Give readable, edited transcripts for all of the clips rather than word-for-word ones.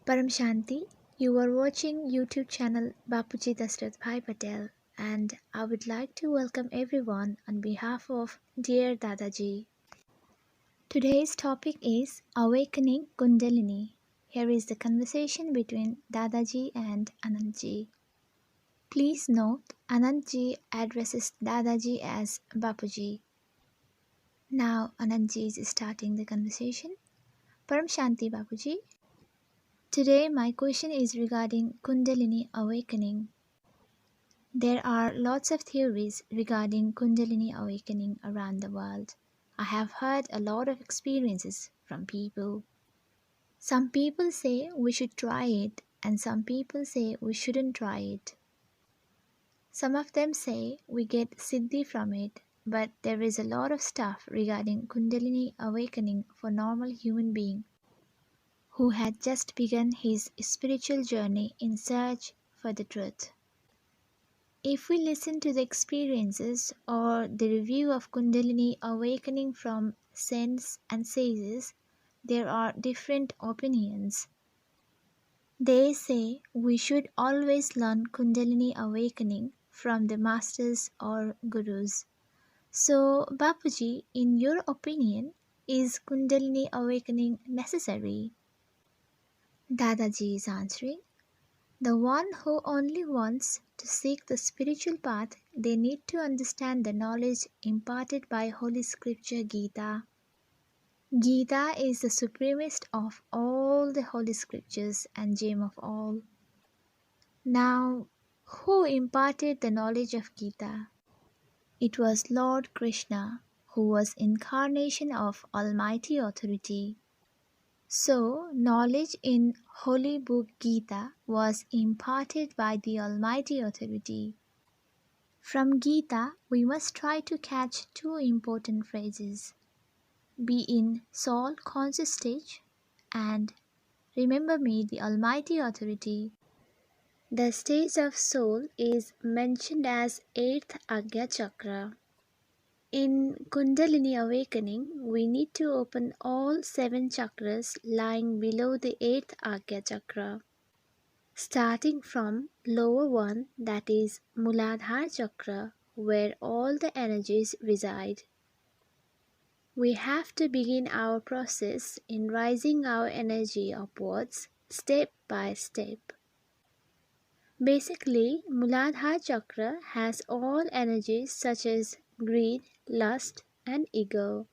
Param Shanti, you are watching YouTube channel Bapuji Dasrath Bhai Patel, and I would like to welcome everyone on behalf of dear Dadaji. Today's topic is Awakening Kundalini. Here is the conversation between Dadaji and Anandji. Please note, Anandji addresses Dadaji as Bapuji. Now Anandji is starting the conversation. Param Shanti Bapuji. Today my question is regarding Kundalini awakening. There are lots of theories regarding Kundalini awakening around the world. I have heard a lot of experiences from people. Some people say we should try it, and some people say we shouldn't try it. Some of them say we get siddhi from it, but there is a lot of stuff regarding Kundalini awakening for normal human being who had just begun his spiritual journey in search for the truth. If we listen to the experiences or the review of Kundalini awakening from saints and sages, there are different opinions. They say we should always learn Kundalini awakening from the masters or gurus. So, Bapuji, in your opinion, is Kundalini awakening necessary? Dadaji is answering, the one who only wants to seek the spiritual path, they need to understand the knowledge imparted by Holy Scripture Gita. Gita is the supremest of all the Holy Scriptures and gem of all. Now, who imparted the knowledge of Gita? It was Lord Krishna, who was incarnation of Almighty Authority. So, knowledge in Holy Book Gita was imparted by the Almighty Authority. From Gita, we must try to catch two important phrases. Be in soul conscious stage and remember me, the Almighty Authority. The stage of soul is mentioned as 8th Agya Chakra. In Kundalini awakening, we need to open all 7 chakras lying below the 8th Agya Chakra. Starting from lower one, that is Muladhara Chakra, where all the energies reside. We have to begin our process in rising our energy upwards, step by step. Basically, Muladhara Chakra has all energies such as greed, lust, and ego.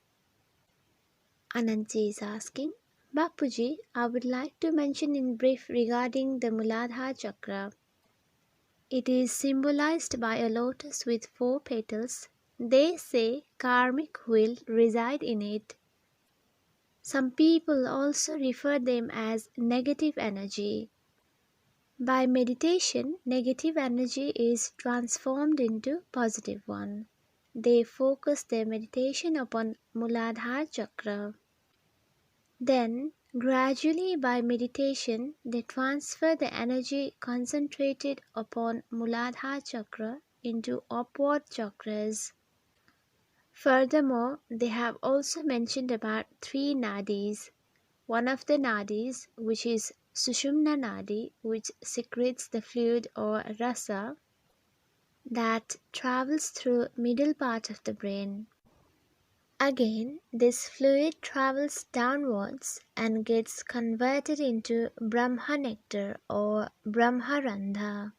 Anandji is asking, Bapuji, I would like to mention in brief regarding the Muladhara Chakra. It is symbolized by a lotus with 4 petals. They say karmic will reside in it. Some people also refer them as negative energy. By meditation, negative energy is transformed into positive one. They focus their meditation upon Muladhara Chakra. Then, gradually by meditation, they transfer the energy concentrated upon Muladhara Chakra into upward chakras. Furthermore, they have also mentioned about 3 nadis. One of the nadis, which is Sushumna Nadi, which secretes the fluid or rasa that travels through middle part of the brain. Again, this fluid travels downwards and gets converted into Brahma nectar or Brahmarandha.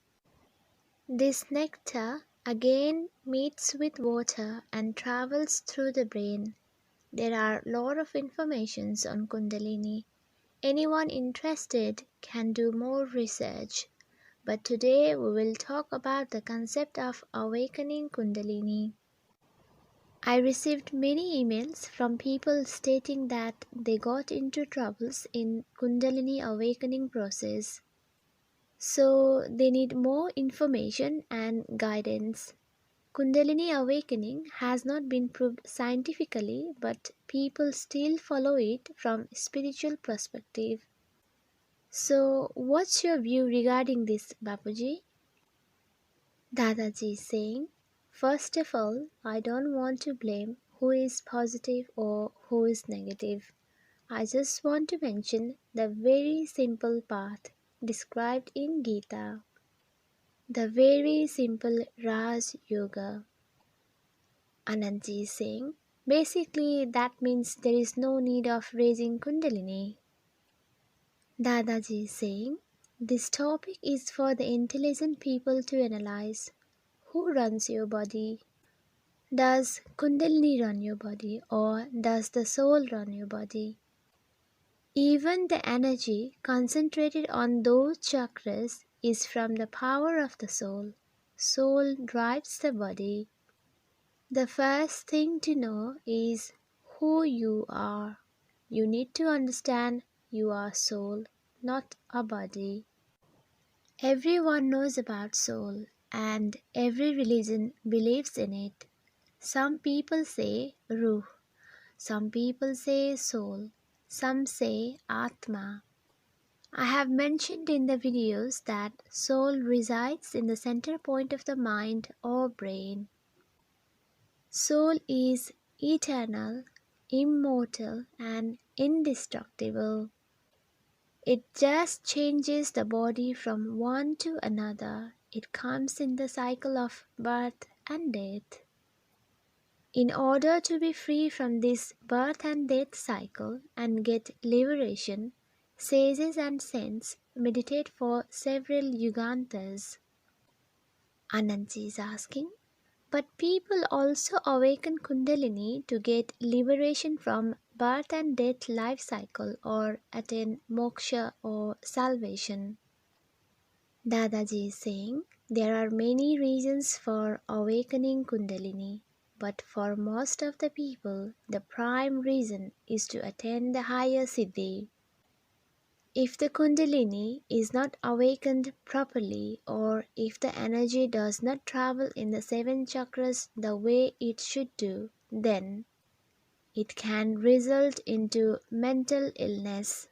This nectar again meets with water and travels through the brain. There are a lot of informations on Kundalini. Anyone interested can do more research. But today we will talk about the concept of awakening Kundalini. I received many emails from people stating that they got into troubles in Kundalini awakening process. So they need more information and guidance. Kundalini awakening has not been proved scientifically, but people still follow it from spiritual perspective. So what's your view regarding this, Bapuji? Dadaji is saying, first of all, I don't want to blame who is positive or who is negative. I just want to mention the very simple path described in Gita, the very simple Raj Yoga. Anandji is saying, basically that means there is no need of raising kundalini. Dadaji is saying, this topic is for the intelligent people to analyze. Who runs your body? Does kundalini run your body or does the soul run your body? Even the energy concentrated on those chakras is from the power of the soul. Soul drives the body. The first thing to know is who you are. You need to understand you are soul, not a body. Everyone knows about soul and every religion believes in it. Some people say ruh, some people say soul, some say atma. I have mentioned in the videos that soul resides in the center point of the mind or brain. Soul is eternal, immortal, and indestructible. It just changes the body from one to another. It comes in the cycle of birth and death. In order to be free from this birth and death cycle and get liberation, sages and saints meditate for several yugantas. Anansi is asking, but people also awaken Kundalini to get liberation from birth and death life cycle or attain moksha or salvation. Dadaji is saying there are many reasons for awakening Kundalini, but for most of the people, the prime reason is to attain the higher Siddhi. If the Kundalini is not awakened properly, or if the energy does not travel in the seven chakras the way it should do, then it can result into mental illness.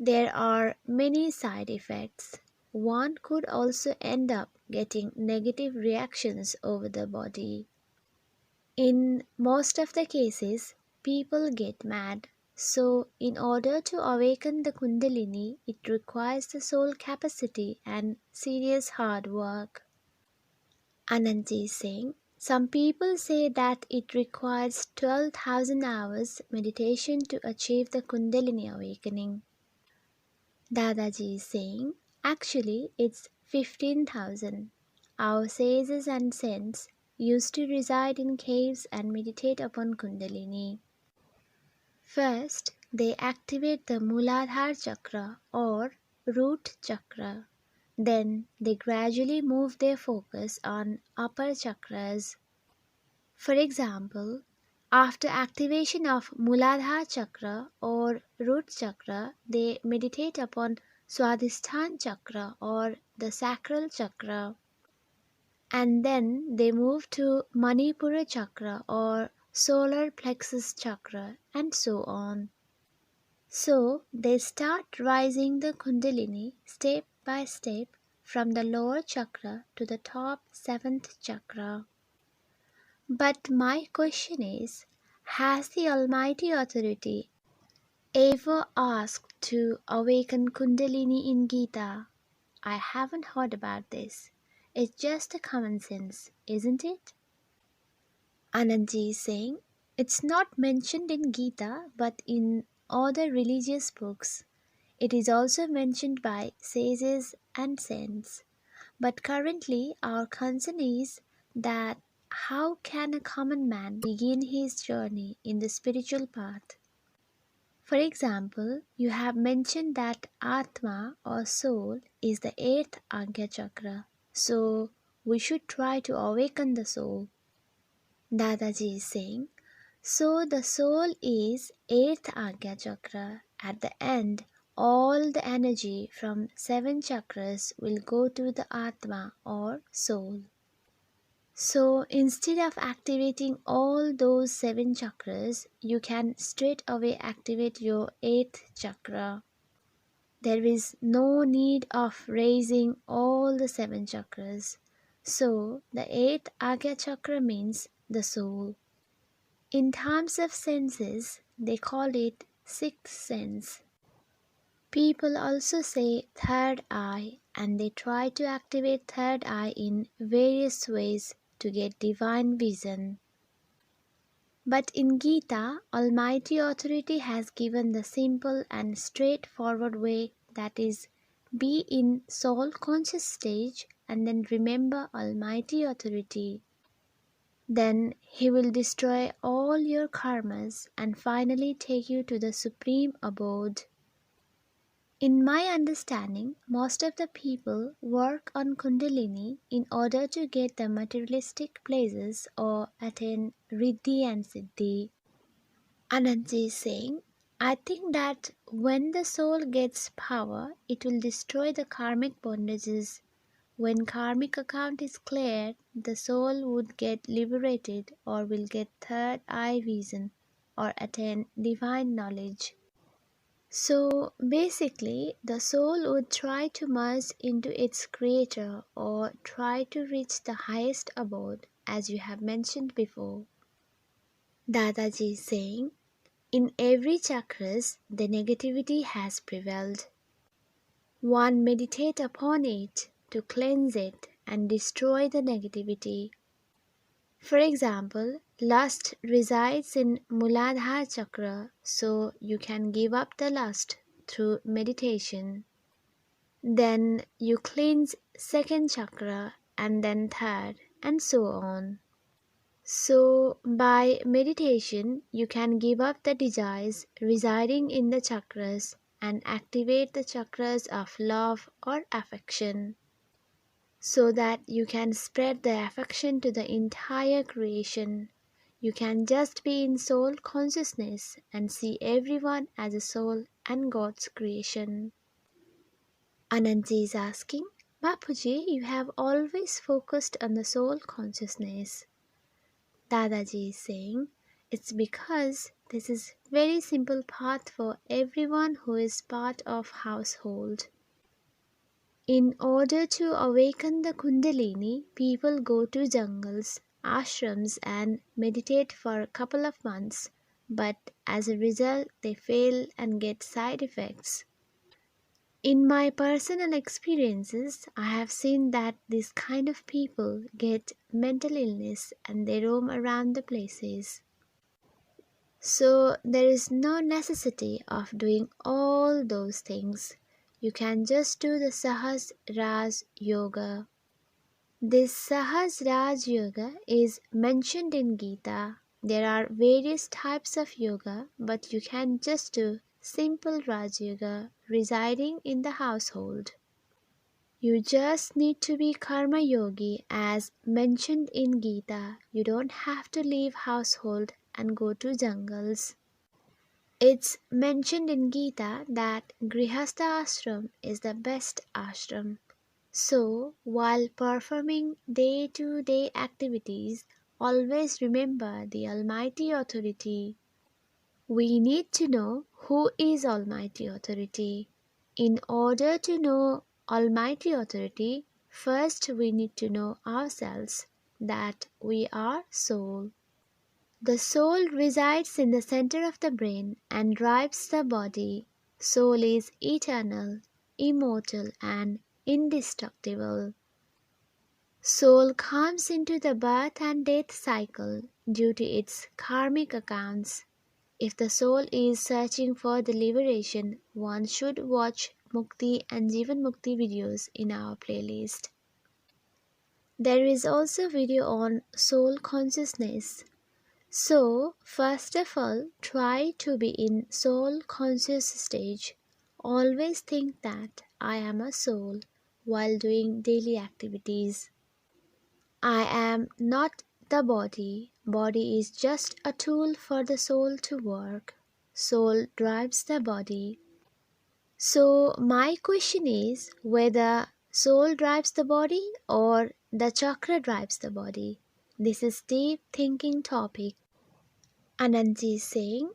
There are many side effects. One could also end up getting negative reactions over the body. In most of the cases, people get mad. So, in order to awaken the Kundalini, it requires the soul capacity and serious hard work. Ananti is saying, some people say that it requires 12,000 hours meditation to achieve the Kundalini awakening. Dadaji is saying, actually, it's 15,000. Our sages and saints used to reside in caves and meditate upon Kundalini. First, they activate the Muladhara chakra or root chakra. Then, they gradually move their focus on upper chakras. For example, after activation of Muladhara chakra or root chakra, they meditate upon Swadhisthana chakra or the sacral chakra. And then they move to Manipura chakra or solar plexus chakra and so on. So they start rising the Kundalini step by step from the lower chakra to the top seventh chakra. But my question is, has the Almighty Authority ever asked to awaken Kundalini in Gita? I haven't heard about this. It's just a common sense, isn't it? Anandji is saying, it's not mentioned in Gita but in other religious books. It is also mentioned by sages and saints. But currently our concern is that how can a common man begin his journey in the spiritual path? For example, you have mentioned that Atma or soul is the eighth Agya chakra. So we should try to awaken the soul. Dadaji is saying, so the soul is eighth Agya chakra. At the end, all the energy from seven chakras will go to the Atma or soul. So instead of activating all those seven chakras, you can straight away activate your eighth chakra. There is no need of raising all the seven chakras. So the eighth Agya chakra means the soul. In terms of senses, they call it sixth sense. People also say third eye, and they try to activate third eye in various ways to get divine vision. But in Gita, Almighty Authority has given the simple and straightforward way, that is, be in soul conscious stage and then remember Almighty Authority. Then He will destroy all your karmas and finally take you to the Supreme Abode. In my understanding, most of the people work on kundalini in order to get the materialistic places or attain riddhi and siddhi. Anandji is saying, I think that when the soul gets power, it will destroy the karmic bondages. When karmic account is cleared, the soul would get liberated or will get third eye vision or attain divine knowledge. So basically, the soul would try to merge into its creator or try to reach the highest abode, as you have mentioned before. Dadaji is saying, in every chakras, the negativity has prevailed. One meditate upon it to cleanse it and destroy the negativity. For example, lust resides in Muladhara chakra, so you can give up the lust through meditation. Then you cleanse second chakra and then third and so on. So by meditation you can give up the desires residing in the chakras and activate the chakras of love or affection, so that you can spread the affection to the entire creation. You can just be in soul consciousness and see everyone as a soul and God's creation. Anandji is asking, Bapuji, you have always focused on the soul consciousness. Dadaji is saying, it's because this is very simple path for everyone who is part of household. In order to awaken the kundalini, people go to jungles, ashrams and meditate for a couple of months, but as a result they fail and get side effects. In my personal experiences, I have seen that these kind of people get mental illness and they roam around the places. So there is no necessity of doing all those things. You can just do the Sahas Raj Yoga. This Sahas Raj Yoga is mentioned in Gita. There are various types of yoga, but you can just do simple Raj Yoga residing in the household. You just need to be karma yogi as mentioned in Gita. You don't have to leave household and go to jungles. It's mentioned in Gita that Grihastha ashram is the best ashram. So, while performing day-to-day activities, always remember the Almighty Authority. We need to know who is Almighty Authority. In order to know Almighty Authority, first we need to know ourselves, that we are soul. The soul resides in the center of the brain and drives the body. Soul is eternal, immortal and indestructible. Soul comes into the birth and death cycle due to its karmic accounts. If the soul is searching for the liberation, one should watch Mukti and Jivan Mukti videos in our playlist. There is also video on soul consciousness. So, first of all, try to be in soul conscious stage. Always think that I am a soul while doing daily activities. I am not the body. Body is just a tool for the soul to work. Soul drives the body. So, my question is whether soul drives the body or the chakra drives the body. This is deep thinking topic. Anandji is saying,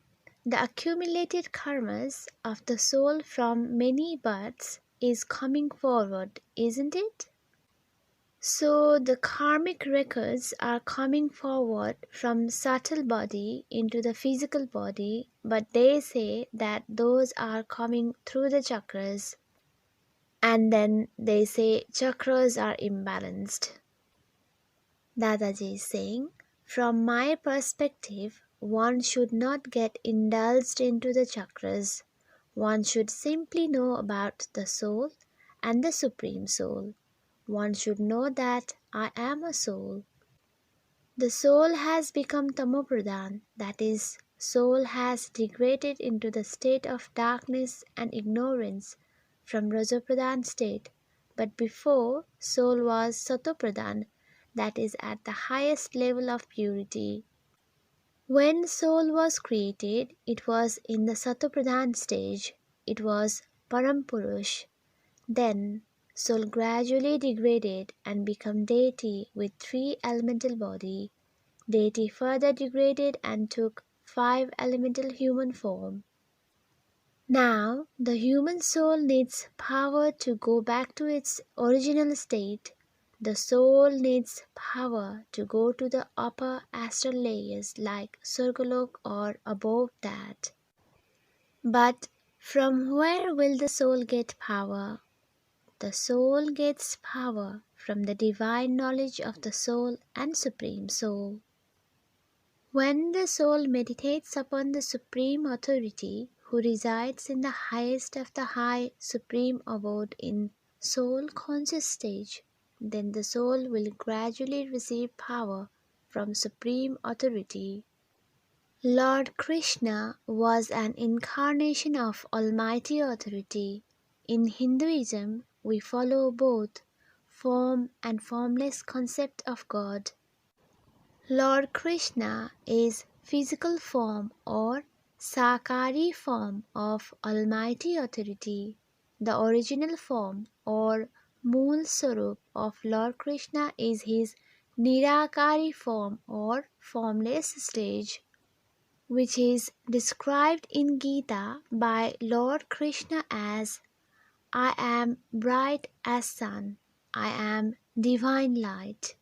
the accumulated karmas of the soul from many births is coming forward, isn't it? So the karmic records are coming forward from subtle body into the physical body, but they say that those are coming through the chakras. And then they say chakras are imbalanced. Dadaji is saying, from my perspective, one should not get indulged into the chakras. One should simply know about the soul and the Supreme Soul. One should know that I am a soul. The soul has become tamopradhan, that is, soul has degraded into the state of darkness and ignorance from rajapradhan state, but before soul was satopradhan, that is at the highest level of purity. When soul was created, it was in the satopradhan stage, it was Parampurush. Then soul gradually degraded and became deity with three elemental body. Deity further degraded and took five elemental human form. Now the human soul needs power to go back to its original state. The soul needs power to go to the upper astral layers like Surgalok or above that. But from where will the soul get power? The soul gets power from the divine knowledge of the soul and Supreme Soul. When the soul meditates upon the Supreme Authority who resides in the highest of the high Supreme Abode in soul conscious stage, then the soul will gradually receive power from Supreme Authority. Lord Krishna was an incarnation of Almighty Authority. In Hinduism, we follow both form and formless concept of God. Lord Krishna is physical form or Sakari form of Almighty Authority. The original form or Mool Sarup of Lord Krishna is his Nirakari form or formless stage, which is described in Gita by Lord Krishna as I am bright as sun, I am divine light.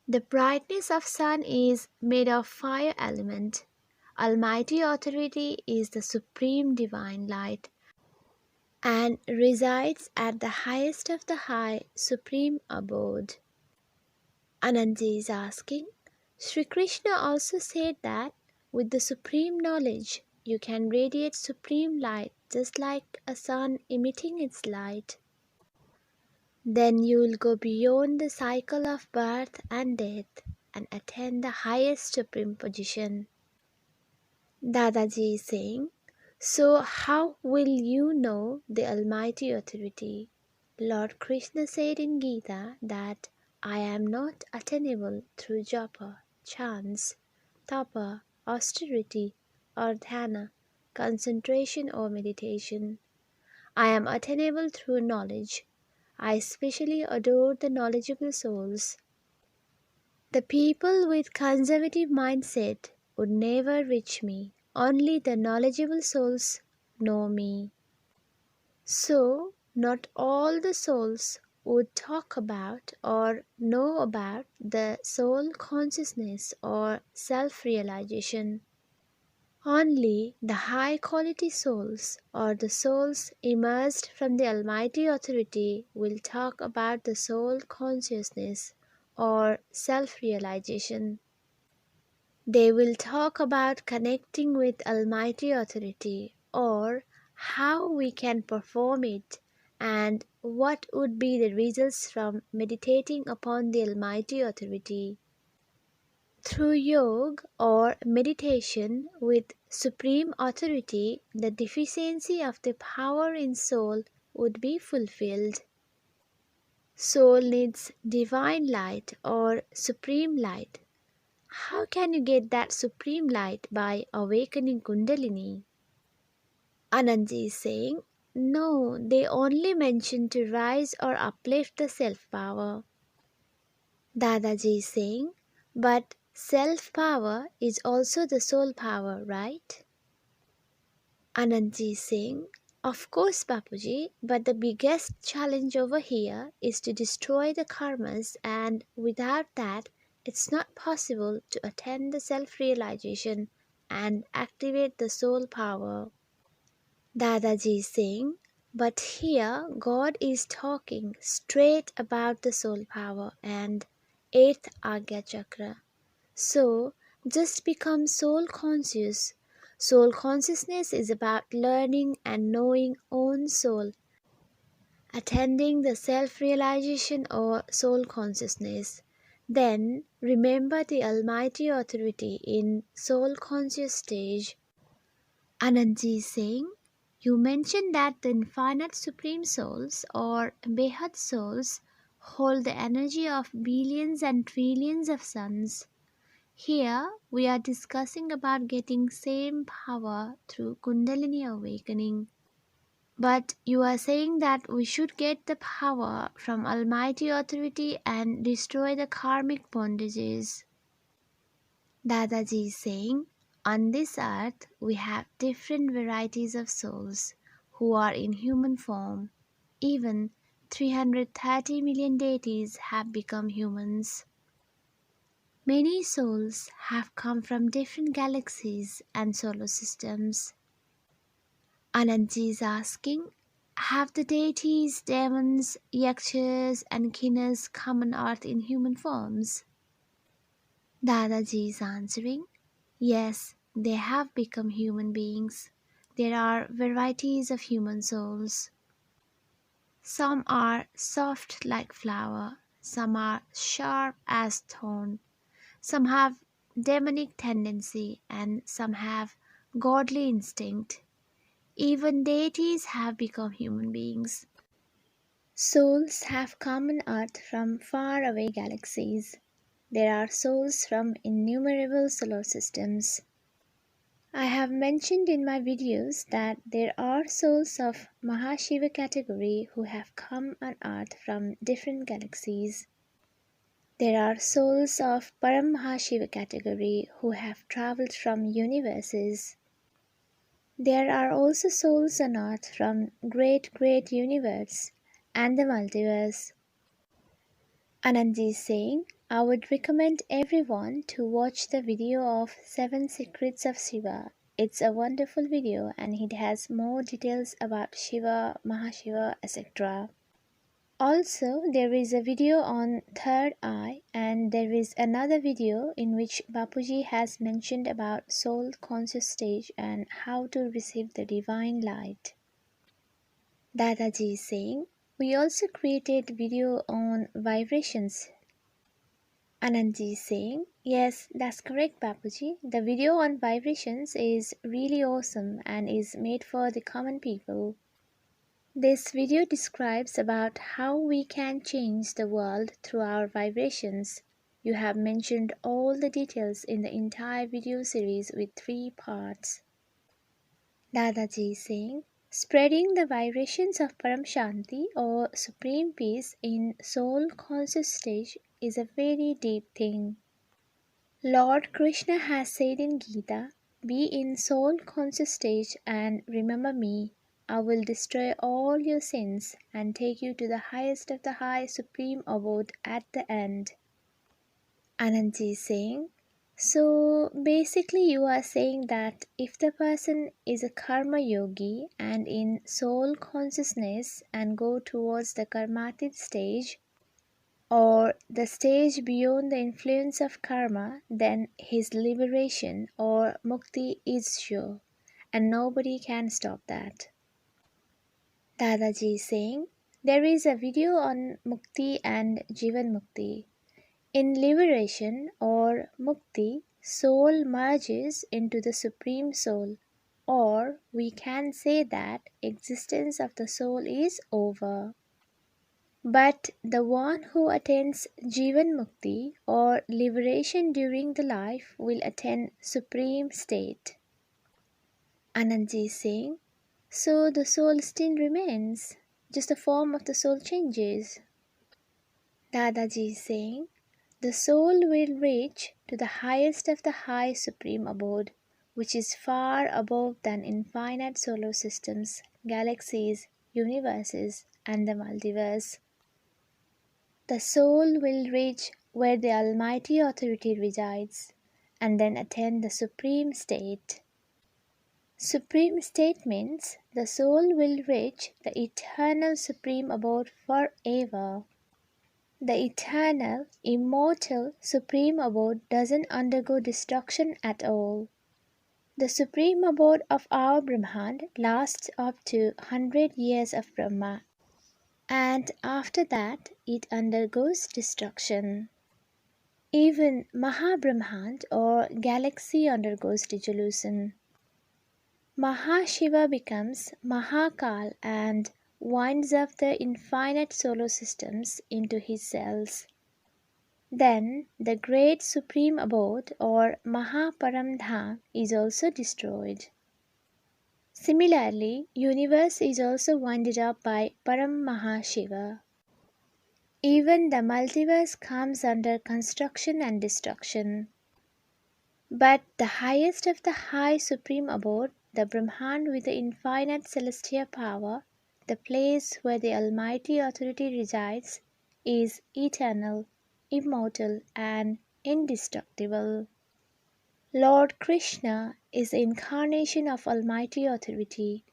The brightness of sun is made of fire element. Almighty Authority is the supreme divine light and resides at the highest of the high supreme abode. Anandji is asking, Sri Krishna also said that with the supreme knowledge you can radiate supreme light just like a sun emitting its light. Then you will go beyond the cycle of birth and death and attain the highest supreme position. Dadaji is saying, so how will you know the Almighty Authority? Lord Krishna said in Gita that I am not attainable through japa, chants, tapa, austerity, or dhyana, concentration or meditation. I am attainable through knowledge. I especially adore the knowledgeable souls. The people with conservative mindset would never reach me. Only the knowledgeable souls know me. So, not all the souls would talk about or know about the soul consciousness or self-realization. Only the high-quality souls or the souls emerged from the Almighty Authority will talk about the soul consciousness or self-realization. They will talk about connecting with Almighty Authority or how we can perform it and what would be the results from meditating upon the Almighty Authority. Through yoga or meditation with Supreme Authority, the deficiency of the power in soul would be fulfilled. Soul needs divine light or supreme light. How can you get that supreme light by awakening kundalini? Anandji is saying, no, they only mention to rise or uplift the self-power. Dadaji is saying, but self-power is also the soul power, right? Anandji is saying, Of course, Bapuji, but the biggest challenge over here is to destroy the karmas, and without that, it's not possible to attain the self realization and activate the soul power. Dadaji is saying, but here God is talking straight about the soul power and 8th Agya Chakra. So, just become soul conscious. Soul consciousness is about learning and knowing own soul, attending the self realization or soul consciousness. Then remember the Almighty Authority in soul conscious stage. Anandji is saying, you mentioned that the infinite supreme souls or behan souls hold the energy of billions and trillions of suns. Here we are discussing about getting same power through kundalini awakening. But you are saying that we should get the power from Almighty Authority and destroy the karmic bondages. Dadaji is saying, on this earth we have different varieties of souls who are in human form. Even 330 million deities have become humans. Many souls have come from different galaxies and solar systems. Anandji is asking, have the deities, demons, yakshas and kinnas come on earth in human forms? Dadaji is answering, yes, they have become human beings. There are varieties of human souls. Some are soft like flower, some are sharp as thorn, some have demonic tendency and some have godly instinct. Even deities have become human beings. Souls have come on earth from faraway galaxies. There are souls from innumerable solar systems. I have mentioned in my videos that there are souls of Mahashiva category who have come on earth from different galaxies. There are souls of Param Mahashiva category who have travelled from universes. There are also souls on earth from great universe and the multiverse. Anandji is saying, I would recommend everyone to watch the video of 7 Secrets of Shiva. It's a wonderful video and it has more details about Shiva, Mahashiva, etc. Also, there is a video on third eye and there is another video in which Bapuji has mentioned about soul conscious stage and how to receive the divine light. Dadaji is saying, we also created video on vibrations. Anandji is saying, yes, that's correct Bapuji. The video on vibrations is really awesome and is made for the common people. This video describes about how we can change the world through our vibrations. You have mentioned all the details in the entire video series with 3 parts. Dadaji is saying, spreading the vibrations of Param Shanti or Supreme Peace in soul conscious stage is a very deep thing. Lord Krishna has said in Gita, be in soul conscious stage and remember me. I will destroy all your sins and take you to the highest of the high supreme abode at the end. Anandji is saying, so basically you are saying that if the person is a karma yogi and in soul consciousness and go towards the karmatit stage or the stage beyond the influence of karma, then his liberation or mukti is sure and nobody can stop that. Dadaji is saying, there is a video on Mukti and Jivan Mukti. In liberation or Mukti, soul merges into the Supreme Soul, or we can say that existence of the soul is over. But the one who attains Jivan Mukti or liberation during the life will attain Supreme State. Anandji is saying, so the soul still remains, just the form of the soul changes. Dadaji is saying, the soul will reach to the highest of the high supreme abode, which is far above than infinite solar systems, galaxies, universes, and the multiverse. The soul will reach where the Almighty Authority resides and then attain the Supreme State. Supreme State means the soul will reach the eternal Supreme Abode forever. The eternal, immortal Supreme Abode doesn't undergo destruction at all. The Supreme Abode of our Brahmand lasts up to 100 years of Brahma, and after that it undergoes destruction. Even Mahabrahmand or galaxy undergoes dissolution. Mahashiva becomes Mahakal and winds up the infinite solar systems into his cells. Then the great supreme abode or Mahaparamdham is also destroyed. Similarly, universe is also winded up by Param Mahashiva. Even the multiverse comes under construction and destruction. But the highest of the high supreme abode, the Brahman with the infinite celestial power, the place where the Almighty Authority resides, is eternal, immortal, and indestructible. Lord Krishna is the incarnation of Almighty Authority.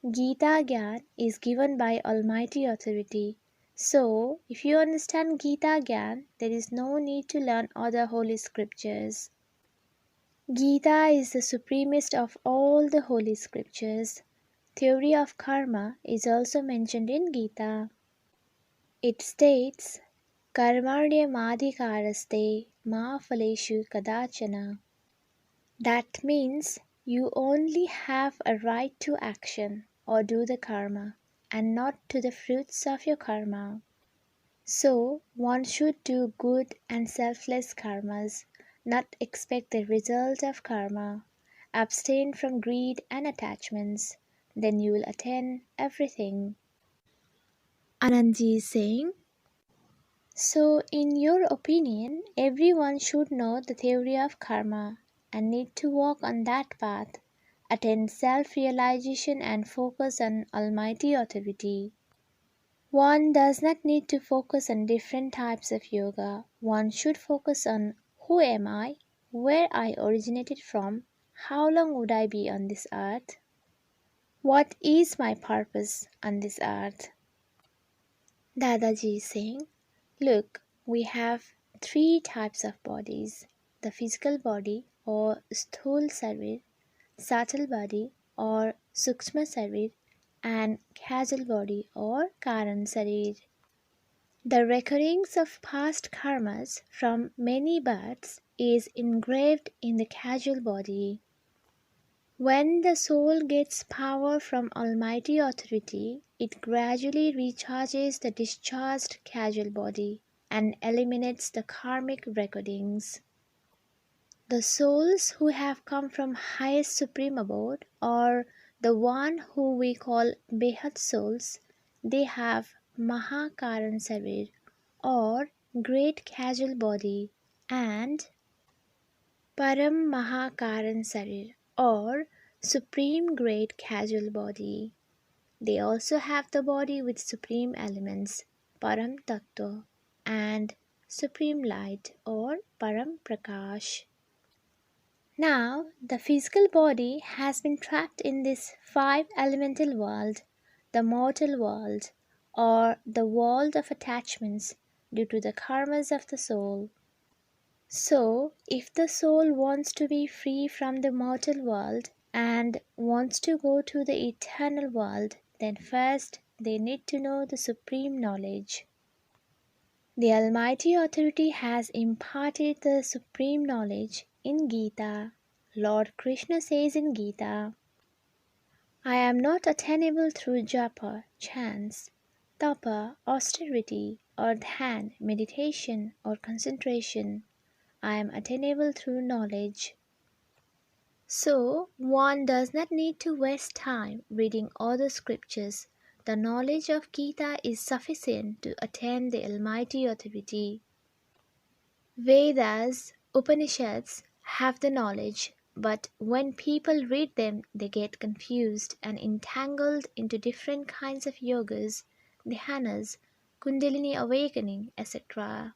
Gita Gyan is given by Almighty Authority. So, if you understand Gita Gyan, there is no need to learn other holy scriptures. Gita is the supremest of all the holy scriptures. Theory of karma is also mentioned in Gita. It states, Karmarya madhikaraste ma phaleshu kadachana. That means you only have a right to action or do the karma and not to the fruits of your karma. So, one should do good and selfless karmas, not expect the result of karma. Abstain from greed and attachments, then you will attain everything. Anandji is saying, so in your opinion, everyone should know the theory of karma and need to walk on that path, attain self-realization and focus on Almighty Authority. One does not need to focus on different types of yoga. One should focus on who am I, where I originated from, how long would I be on this earth, what is my purpose on this earth. Dadaji is saying, look, we have three types of bodies, the physical body or sthul sarir, subtle body or sukshma sarir, and causal body or karan sarir. The recurrence of past karmas from many births is engraved in the causal body. When the soul gets power from Almighty Authority, it gradually recharges the discharged causal body and eliminates the karmic recordings. The souls who have come from highest supreme abode, or the one who we call behan souls, they have Mahakaran Sarir or great causal body and Param Mahakaran Sarir or supreme great causal body. They also have the body with supreme elements Param Tattva and supreme light or Param Prakash. Now, the physical body has been trapped in this five elemental world, the mortal world, or the world of attachments due to the karmas of the soul. So, if the soul wants to be free from the mortal world and wants to go to the eternal world, then first they need to know the supreme knowledge. The Almighty Authority has imparted the supreme knowledge in Gita. Lord Krishna says in Gita, I am not attainable through japa, chants, tapa, austerity, or dhyan, meditation, or concentration. I am attainable through knowledge. So, one does not need to waste time reading other scriptures. The knowledge of Gita is sufficient to attain the Almighty Authority. Vedas, Upanishads have the knowledge. but when people read them, they get confused and entangled into different kinds of yogas, dhyānas, kundalini awakening, etc.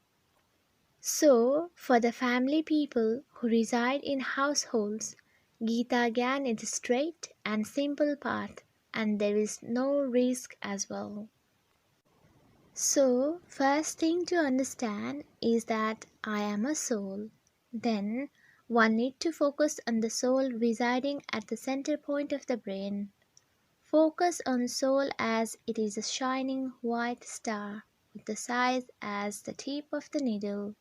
So, for the family people who reside in households, Gita Gyan is a straight and simple path, and there is no risk as well. So, first thing to understand is that I am a soul. Then, one need to focus on the soul residing at the center point of the brain. Focus on soul as it is a shining white star with the size as the tip of the needle,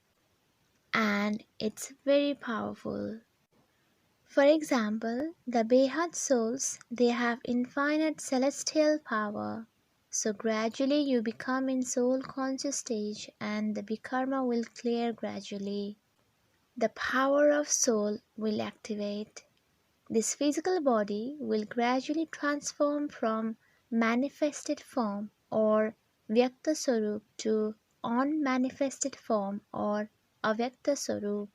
and it's very powerful. For example, the Behad souls, they have infinite celestial power. So gradually you become in soul conscious stage and the Bikarma will clear gradually. The power of soul will activate. This physical body will gradually transform from manifested form or Vyakta Swarup to unmanifested form or Avyakta Swarup.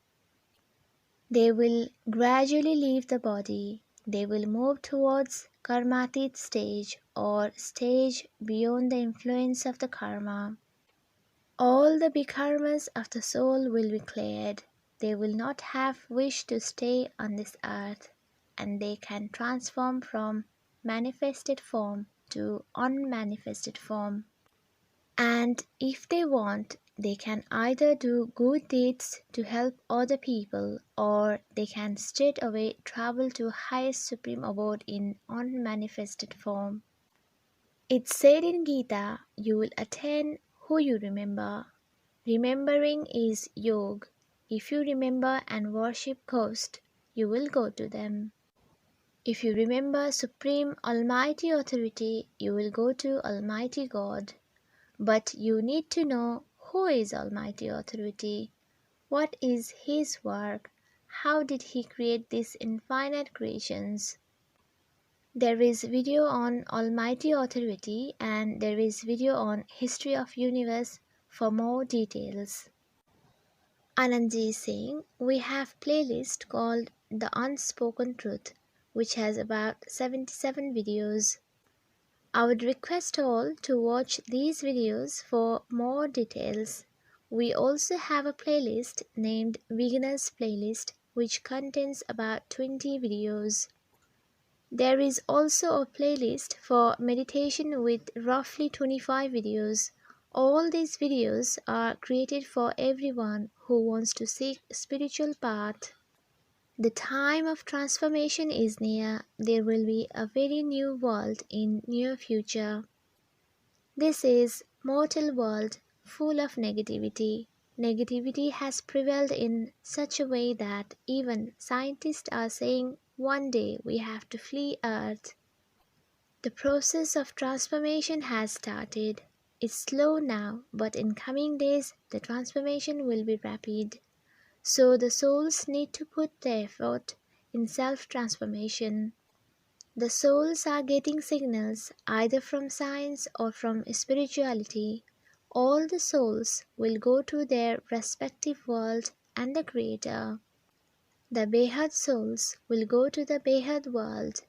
They will gradually leave the body. They will move towards karmatit stage or stage beyond the influence of the karma. All the bikarmas of the soul will be cleared. They will not have wish to stay on this earth, and they can transform from manifested form to unmanifested form. And if they want, they can either do good deeds to help other people or they can straight away travel to highest supreme abode in unmanifested form. It's said in Gita, you will attain who you remember. Remembering is yoga. If you remember and worship ghosts, you will go to them. If you remember Supreme Almighty Authority, you will go to Almighty God. But you need to know who is Almighty Authority, what is His work, how did He create these infinite creations. There is video on Almighty Authority and there is video on History of Universe for more details. Anandji is saying we have playlist called The Unspoken Truth which has about 77 videos. I would request all to watch these videos for more details. We also have a playlist named Beginner's Playlist which contains about 20 videos. There is also a playlist for meditation with roughly 25 videos. All these videos are created for everyone who wants to seek spiritual path. The time of transformation is near. There will be a very new world in near future. This is mortal world full of negativity. Negativity has prevailed in such a way that even scientists are saying one day we have to flee Earth. The process of transformation has started. It's slow now, but in coming days the transformation will be rapid. So the souls need to put their effort in self-transformation. The souls are getting signals either from science or from spirituality. All the souls will go to their respective world and the Creator. The Behad souls will go to the Behad world.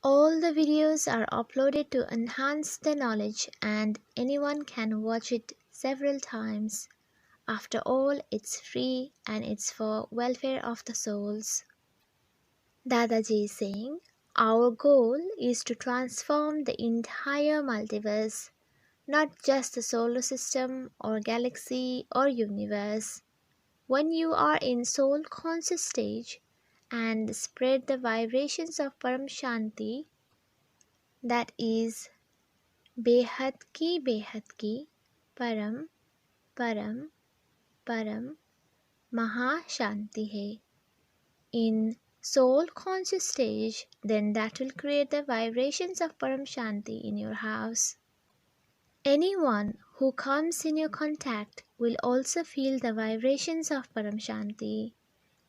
All the videos are uploaded to enhance the knowledge and anyone can watch it several times. After all, it's free and it's for welfare of the souls. Dadaji is saying, our goal is to transform the entire multiverse, not just the solar system or galaxy or universe. When you are in soul conscious stage and spread the vibrations of Param Shanti, that is Behad ki, Param, Param, Param, Maha Shanti hai. In soul conscious stage, then that will create the vibrations of Param Shanti in your house. Anyone who comes in your contact will also feel the vibrations of Param Shanti.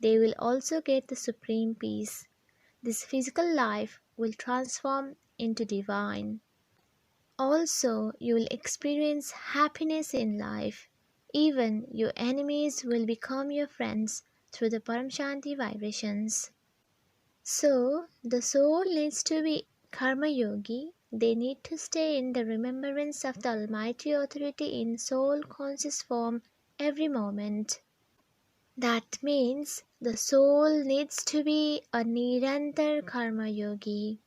They will also get the supreme peace. This physical life will transform into divine. Also, you will experience happiness in life. Even your enemies will become your friends through the Param Shanti vibrations. So, the soul needs to be karma yogi. They need to stay in the remembrance of the Almighty Authority in soul conscious form every moment. That means the soul needs to be a Nirantar Karma Yogi.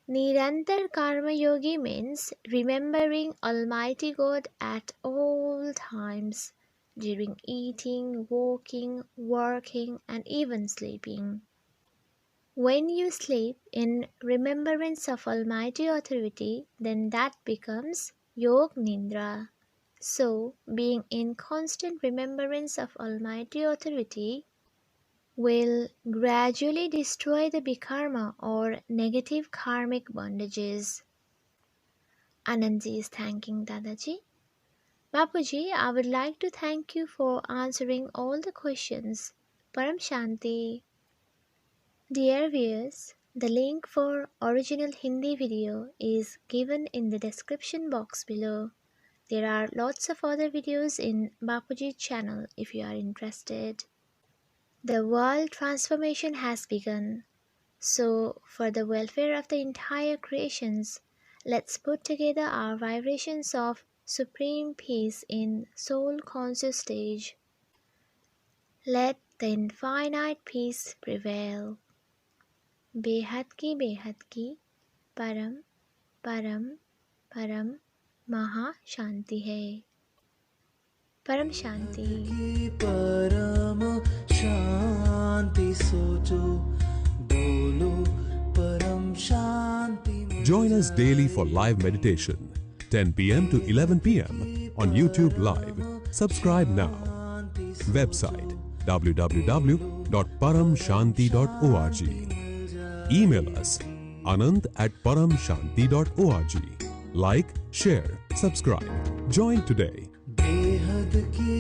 Nirantar Karma Yogi means remembering Almighty God at all times, during eating, walking, working, and even sleeping. When you sleep in remembrance of Almighty Authority, then that becomes Yog Nindra. So, being in constant remembrance of Almighty Authority will gradually destroy the bikarma or negative karmic bondages. Anandji is thanking Dadaji. Bapuji, I would like to thank you for answering all the questions. Param Shanti. Dear viewers, the link for original Hindi video is given in the description box below. There are lots of other videos in Bapuji channel if you are interested. The world transformation has begun. So, for the welfare of the entire creations, let's put together our vibrations of supreme peace in soul-conscious stage. Let the infinite peace prevail. बेहद की परम परम परम महा शांति है. परम शांति. परम शांति सोचो बोलो परम शांति. Join us daily for live meditation, 10 p.m. to 11 p.m. on YouTube Live. Subscribe now. Website www.paramshanti.org. Email us anand@paramshanti.org. Like, share, subscribe. Join today. बेहद की